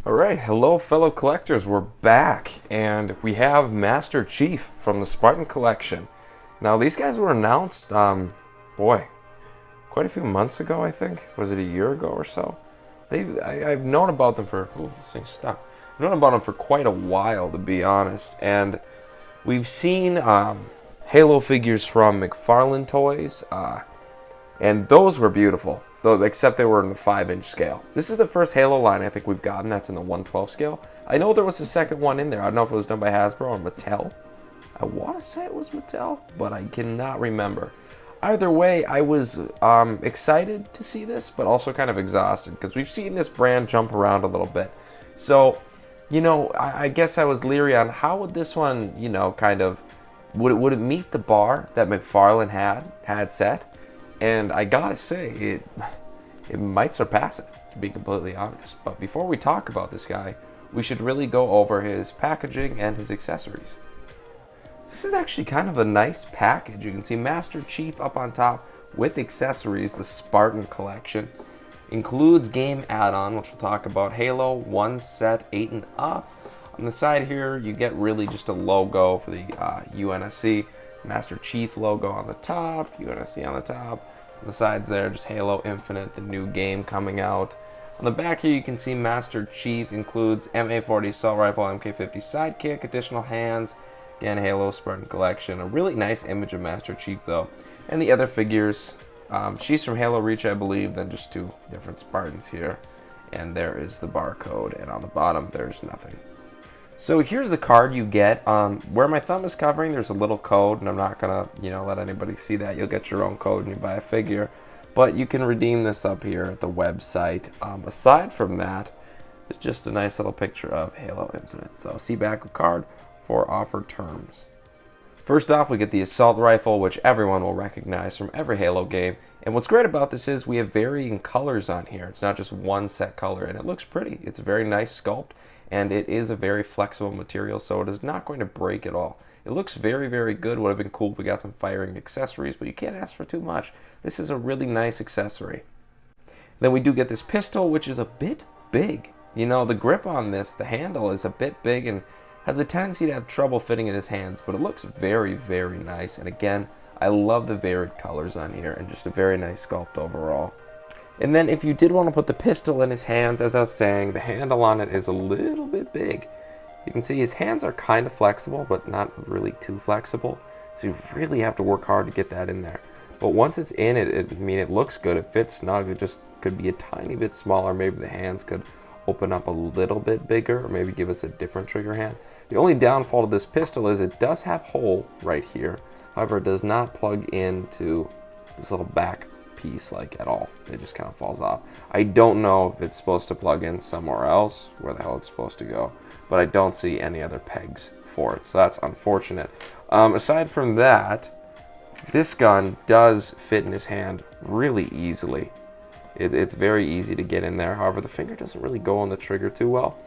Alright, hello fellow collectors, we're back, and we have Master Chief from the Spartan collection. Now these guys were announced, boy, quite a few months ago I think. Was it a year ago or so? I've known about them for, ooh, this thing's stuck. I've known about them for quite a while, to be honest, and we've seen Halo figures from McFarlane Toys, and those were beautiful. Though, except they were in the 5-inch scale. This is the first Halo line I think we've gotten that's in the 1/12 scale. I know there was a second one in there. I don't know if it was done by Hasbro or Mattel. I want to say it was Mattel, but I cannot remember. Either way, I was excited to see this, but also kind of exhausted because we've seen this brand jump around a little bit. So, you know, I guess I was leery on how would this one, you know, kind of, would it meet the bar that McFarlane had set? And I gotta say, it might surpass it, to be completely honest. But before we talk about this guy, we should really go over his packaging and his accessories. This is actually kind of a nice package. You can see Master Chief up on top with accessories. The Spartan collection includes game add-on, which we'll talk about. Halo 1 set 8 and up. On the side here, you get really just a logo for the UNSC. Master Chief logo on the top, UNSC on the top. On the sides there, just Halo Infinite, the new game coming out. On the back here, you can see Master Chief includes MA40 assault rifle, MK50 sidekick, additional hands. Again, Halo Spartan collection. A really nice image of Master Chief though. And the other figures, she's from Halo Reach, I believe, then just two different Spartans here. And there is the barcode, and on the bottom, there's nothing. So here's the card you get. Where my thumb is covering, there's a little code, and I'm not gonna, let anybody see that. You'll get your own code when you buy a figure, but you can redeem this up here at the website. Aside from that, it's just a nice little picture of Halo Infinite. So see back of card for offered terms. First off, we get the assault rifle, which everyone will recognize from every Halo game. And what's great about this is we have varying colors on here. It's not just one set color, and it looks pretty. It's a very nice sculpt. And it is a very flexible material, so it is not going to break at all. It looks very, very good. Would have been cool if we got some firing accessories, but you can't ask for too much. This is a really nice accessory. Then we do get this pistol, which is a bit big. The grip on this, the handle is a bit big and has a tendency to have trouble fitting in his hands, but it looks very, very nice. And again, I love the varied colors on here and just a very nice sculpt overall. And then if you did want to put the pistol in his hands, as I was saying, the handle on it is a little bit big. You can see his hands are kind of flexible, but not really too flexible. So you really have to work hard to get that in there. But once it's in it, it looks good. It fits snug. It just could be a tiny bit smaller. Maybe the hands could open up a little bit bigger, or maybe give us a different trigger hand. The only downfall to this pistol is it does have a hole right here. However, it does not plug into this little back piece at all. It just kind of falls off. I don't know if it's supposed to plug in somewhere else, where the hell it's supposed to go, but I don't see any other pegs for it, so that's unfortunate. Aside from that, this gun does fit in his hand really easily. It's very easy to get in there. However, the finger doesn't really go on the trigger too well,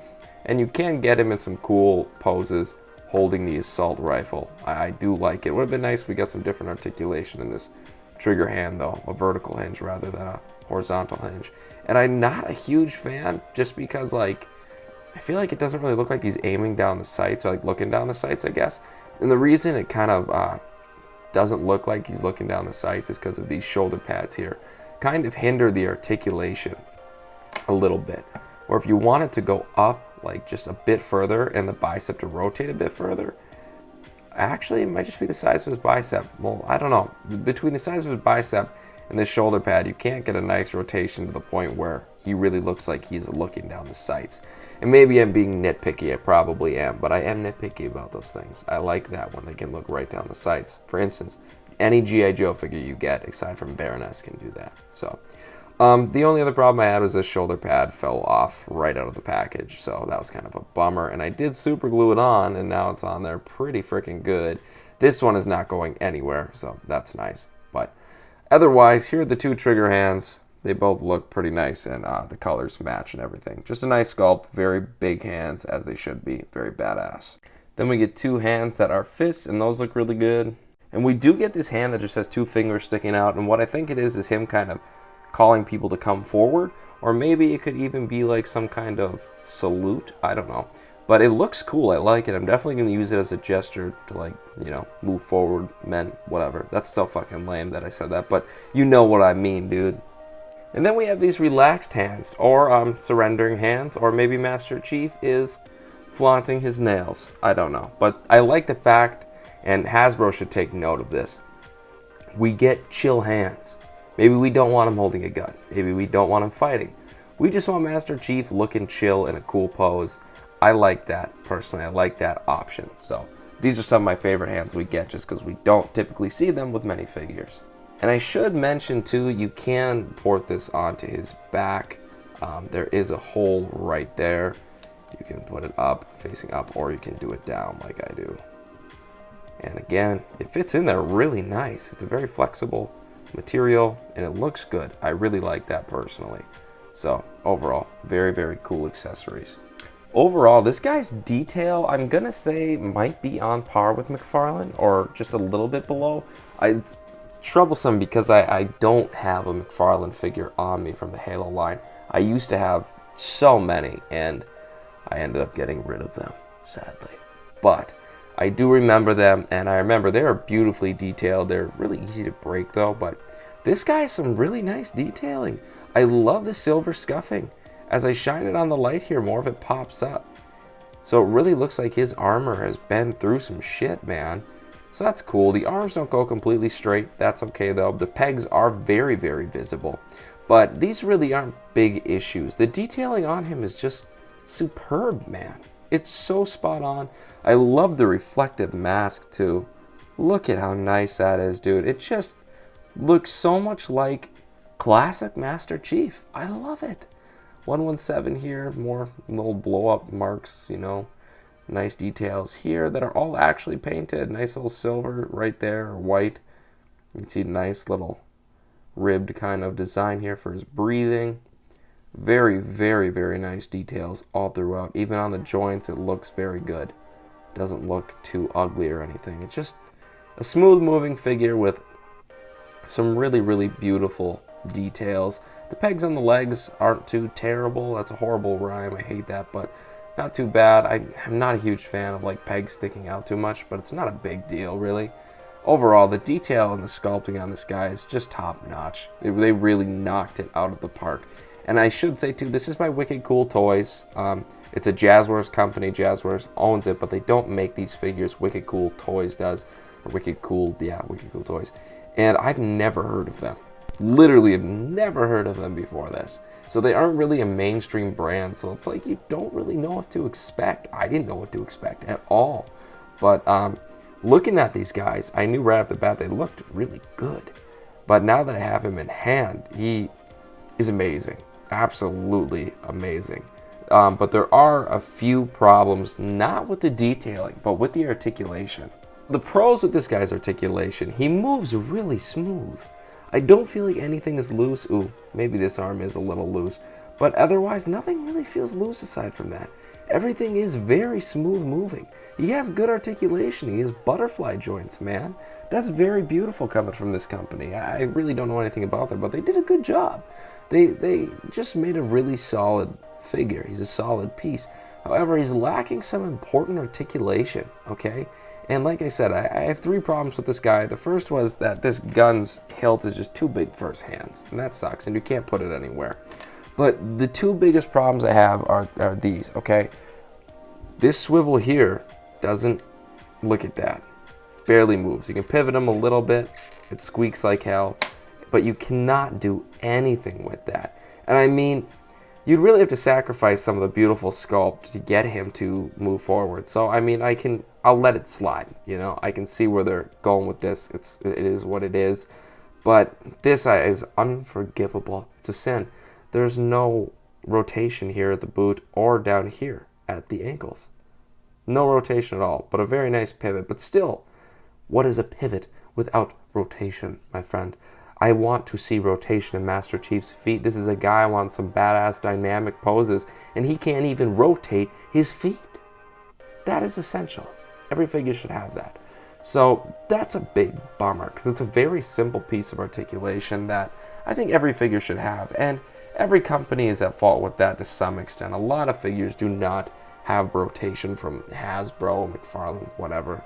and you can get him in some cool poses holding the assault rifle. I do like it. Would have been nice if we got some different articulation in this trigger hand though, a vertical hinge rather than a horizontal hinge. And I'm not a huge fan just because I feel like it doesn't really look like he's aiming down the sights or looking down the sights, I guess. And the reason it kind of doesn't look like he's looking down the sights is because of these shoulder pads here. Kind of hinder the articulation a little bit. Or if you want it to go up just a bit further and the bicep to rotate a bit further, actually, it might just be the size of his bicep. Well, I don't know. Between the size of his bicep and this shoulder pad, you can't get a nice rotation to the point where he really looks like he's looking down the sights. And maybe I'm being nitpicky. I probably am, but I am nitpicky about those things. I like that when they can look right down the sights. For instance, any G.I. Joe figure you get, aside from Baroness, can do that. So, the only other problem I had was this shoulder pad fell off right out of the package, so that was kind of a bummer. And I did super glue it on, and now it's on there pretty freaking good. This one is not going anywhere, so that's nice. But otherwise, here are the two trigger hands. They both look pretty nice, and the colors match and everything. Just a nice sculpt, very big hands, as they should be, very badass. Then we get two hands that are fists, and those look really good. And we do get this hand that just has two fingers sticking out, and what I think it is him kind of calling people to come forward, or maybe it could even be like some kind of salute. I don't know. But it looks cool. I like it. I'm definitely going to use it as a gesture to, like, you know, move forward, men, whatever. That's so fucking lame that I said that, but you know what I mean, dude. And then we have these relaxed hands, or surrendering hands, or maybe Master Chief is flaunting his nails. I don't know. But I like the fact, and Hasbro should take note of this, we get chill hands. Maybe we don't want him holding a gun. Maybe we don't want him fighting. We just want Master Chief looking chill in a cool pose. I like that, personally. I like that option. So these are some of my favorite hands we get just because we don't typically see them with many figures. And I should mention too, you can port this onto his back. There is a hole right there. You can put it up, facing up, or you can do it down like I do. And again, it fits in there really nice. It's a very flexible material and it looks good. I really like that personally. So overall, very, very cool accessories. Overall, this guy's detail, I'm gonna say, might be on par with McFarlane or just a little bit below. It's troublesome because I don't have a McFarlane figure on me from the Halo line. I used to have so many and I ended up getting rid of them, sadly. But I do remember them, and I remember they are beautifully detailed. They're really easy to break though, but this guy has some really nice detailing. I love the silver scuffing. As I shine it on the light here, more of it pops up. So it really looks like his armor has been through some shit, man. So that's cool. The arms don't go completely straight. That's okay though. The pegs are very, very visible. But these really aren't big issues. The detailing on him is just superb, man. It's so spot on. I love the reflective mask too. Look at how nice that is, dude. It just looks so much like classic Master Chief. I love it. 117 here, more little blow up marks, you know. Nice details here that are all actually painted. Nice little silver right there, or white. You can see nice little ribbed kind of design here for his breathing. Very, very, very nice details all throughout. Even on the joints, it looks very good. Doesn't look too ugly or anything. It's just a smooth moving figure with some really, really beautiful details. The pegs on the legs aren't too terrible. That's a horrible rhyme. I hate that, but not too bad. I'm not a huge fan of like pegs sticking out too much, but it's not a big deal really. Overall, the detail and the sculpting on this guy is just top notch. They really knocked it out of the park. And I should say too, this is by Wicked Cool Toys. It's a Jazzwares company. Jazzwares owns it, but they don't make these figures. Wicked Cool Toys does. Or Wicked Cool Toys. And I've never heard of them. Literally have never heard of them before this. So they aren't really a mainstream brand. So it's like you don't really know what to expect. I didn't know what to expect at all. But looking at these guys, I knew right off the bat they looked really good. But now that I have him in hand, he is amazing. Absolutely amazing. But there are a few problems, not with the detailing, but with the articulation. The pros with this guy's articulation, he moves really smooth. I don't feel like anything is loose. Ooh, maybe this arm is a little loose. But otherwise, nothing really feels loose aside from that. Everything is very smooth moving. He has good articulation. He has butterfly joints, man. That's very beautiful coming from this company. I really don't know anything about them, but they did a good job. They just made a really solid figure. He's a solid piece. However, he's lacking some important articulation, okay? And like I said, I have three problems with this guy. The first was that this gun's hilt is just too big for his hands, and that sucks, and you can't put it anywhere. But the two biggest problems I have are these, okay? This swivel here doesn't, look at that, barely moves. You can pivot him a little bit, it squeaks like hell, but you cannot do anything with that. And I mean, you'd really have to sacrifice some of the beautiful sculpt to get him to move forward. So I mean, I'll let it slide, you know. I can see where they're going with this. It is what it is. But this is unforgivable. It's a sin. There's no rotation here at the boot or down here at the ankles. No rotation at all, but a very nice pivot. But still, what is a pivot without rotation, my friend? I want to see rotation in Master Chief's feet. This is a guy I want some badass dynamic poses, and he can't even rotate his feet. That is essential. Every figure should have that. So that's a big bummer, because it's a very simple piece of articulation that I think every figure should have. And every company is at fault with that to some extent. A lot of figures do not have rotation from Hasbro, McFarlane, whatever.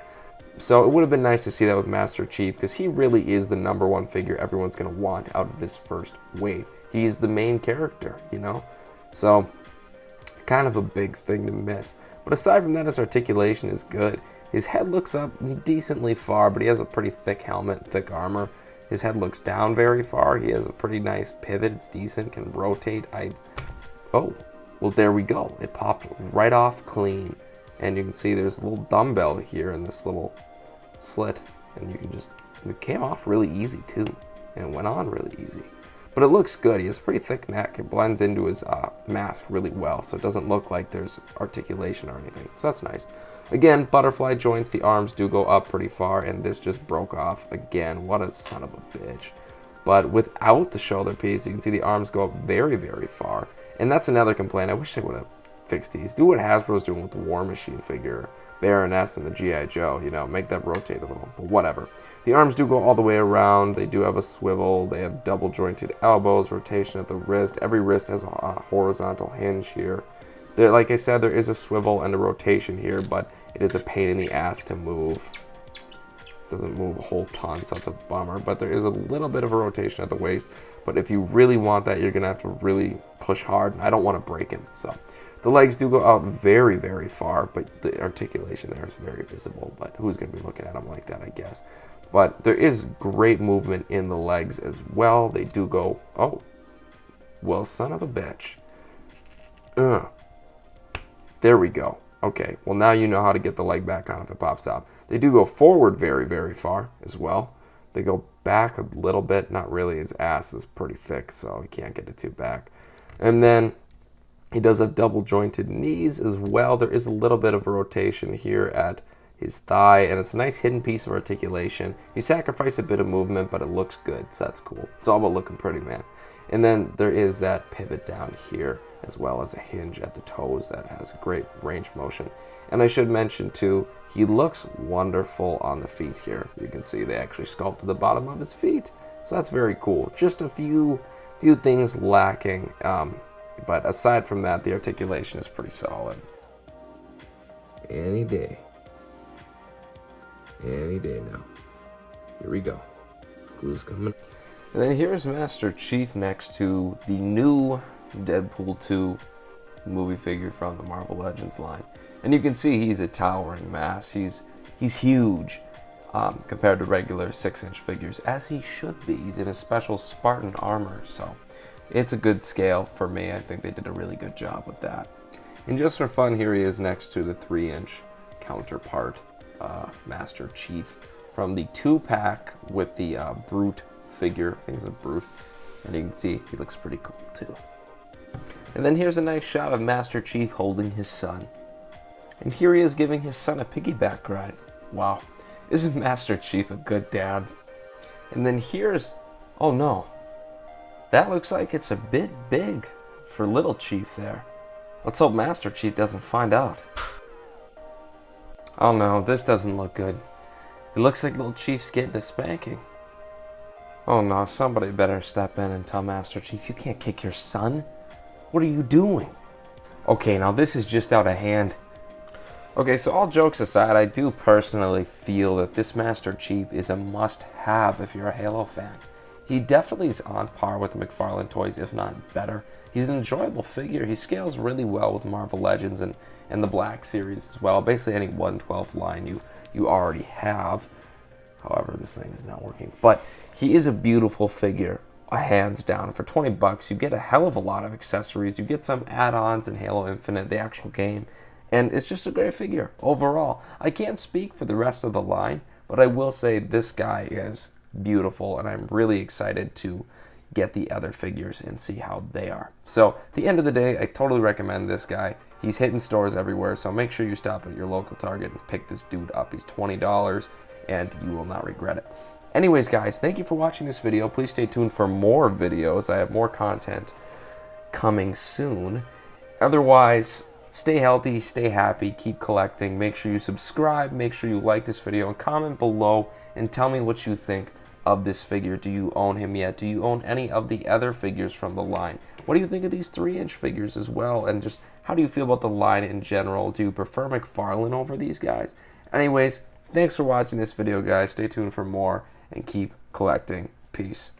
So it would have been nice to see that with Master Chief, because he really is the #1 figure everyone's going to want out of this first wave. He's the main character, you know? So, kind of a big thing to miss. But aside from that, his articulation is good. His head looks up decently far, but he has a pretty thick helmet, thick armor. His head looks down very far. He has a pretty nice pivot. It's decent, can rotate. Oh, well, there we go. It popped right off clean. And you can see there's a little dumbbell here in this little slit. And you can just, it came off really easy too. And it went on really easy. But it looks good. He has a pretty thick neck. It blends into his mask really well, so it doesn't look like there's articulation or anything. So that's nice. Again, butterfly joints. The arms do go up pretty far, and this just broke off again. What a son of a bitch. But without the shoulder piece, you can see the arms go up very, very far. And that's another complaint. I wish they would have fixed these. Do what Hasbro's doing with the War Machine figure, Baroness, and the G.I. Joe. You know, make that rotate a little. But whatever. The arms do go all the way around. They do have a swivel. They have double jointed elbows, rotation at the wrist. Every wrist has a horizontal hinge here. Like I said, there is a swivel and a rotation here, but it is a pain in the ass to move. It doesn't move a whole ton, so that's a bummer. But there is a little bit of a rotation at the waist. But if you really want that, you're going to have to really push hard. I don't want to break him, so... The legs do go out very, very far, but the articulation there is very visible. But who's going to be looking at them like that, I guess. But there is great movement in the legs as well. They do go, oh, well, son of a bitch. There we go. Okay, well, now you know how to get the leg back on if it pops out. They do go forward very, very far as well. They go back a little bit, not really. His ass is pretty thick, so you can't get it too back. And then... he does have double jointed knees as well. There is a little bit of a rotation here at his thigh, and it's a nice hidden piece of articulation. You sacrifice a bit of movement, but it looks good, so that's cool. It's all about looking pretty, man. And then there is that pivot down here, as well as a hinge at the toes that has great range motion. And I should mention too, he looks wonderful on the feet here. You can see they actually sculpted the bottom of his feet, so that's very cool. Just a few things lacking. But aside from that, the articulation is pretty solid. Any day. Any day now. Here we go. Glue's coming. And then here's Master Chief next to the new Deadpool 2 movie figure from the Marvel Legends line. And you can see he's a towering mass. He's huge compared to regular 6-inch figures, as he should be. He's in a special Spartan armor, so... it's a good scale for me. I think they did a really good job with that. And just for fun, here he is next to the 3-inch counterpart, Master Chief, from the 2-pack with the Brute figure. I think it's a Brute. And you can see he looks pretty cool too. And then here's a nice shot of Master Chief holding his son. And here he is giving his son a piggyback ride. Wow, isn't Master Chief a good dad? And then here's, oh no. That looks like it's a bit big for little Chief there. Let's hope Master Chief doesn't find out. Oh no, this doesn't look good. It looks like little Chief's getting a spanking. Oh no, somebody better step in and tell Master Chief, you can't kick your son. What are you doing? Okay, now this is just out of hand. Okay, so all jokes aside, I do personally feel that this Master Chief is a must-have if you're a Halo fan. He definitely is on par with the McFarlane toys, if not better. He's an enjoyable figure. He scales really well with Marvel Legends and the Black Series as well. Basically any 1/12 line you already have. However, this thing is not working. But he is a beautiful figure, hands down. For 20 bucks, you get a hell of a lot of accessories. You get some add-ons in Halo Infinite, the actual game. And it's just a great figure overall. I can't speak for the rest of the line, but I will say this guy is beautiful, and I'm really excited to get the other figures and see how they are. So at the end of the day, I totally recommend this guy. He's hitting stores everywhere, so make sure you stop at your local Target and pick this dude up. He's $20 and you will not regret it. Anyways guys, thank you for watching this video. Please stay tuned for more videos. I have more content coming soon. Otherwise, stay healthy, stay happy, keep collecting. Make sure you subscribe, make sure you like this video, and comment below and tell me what you think of this figure? Do you own him yet? Do you own any of the other figures from the line? What do you think of these 3-inch figures as well? And just how do you feel about the line in general? Do you prefer McFarlane over these guys? Anyways, thanks for watching this video, guys. Stay tuned for more and keep collecting. Peace.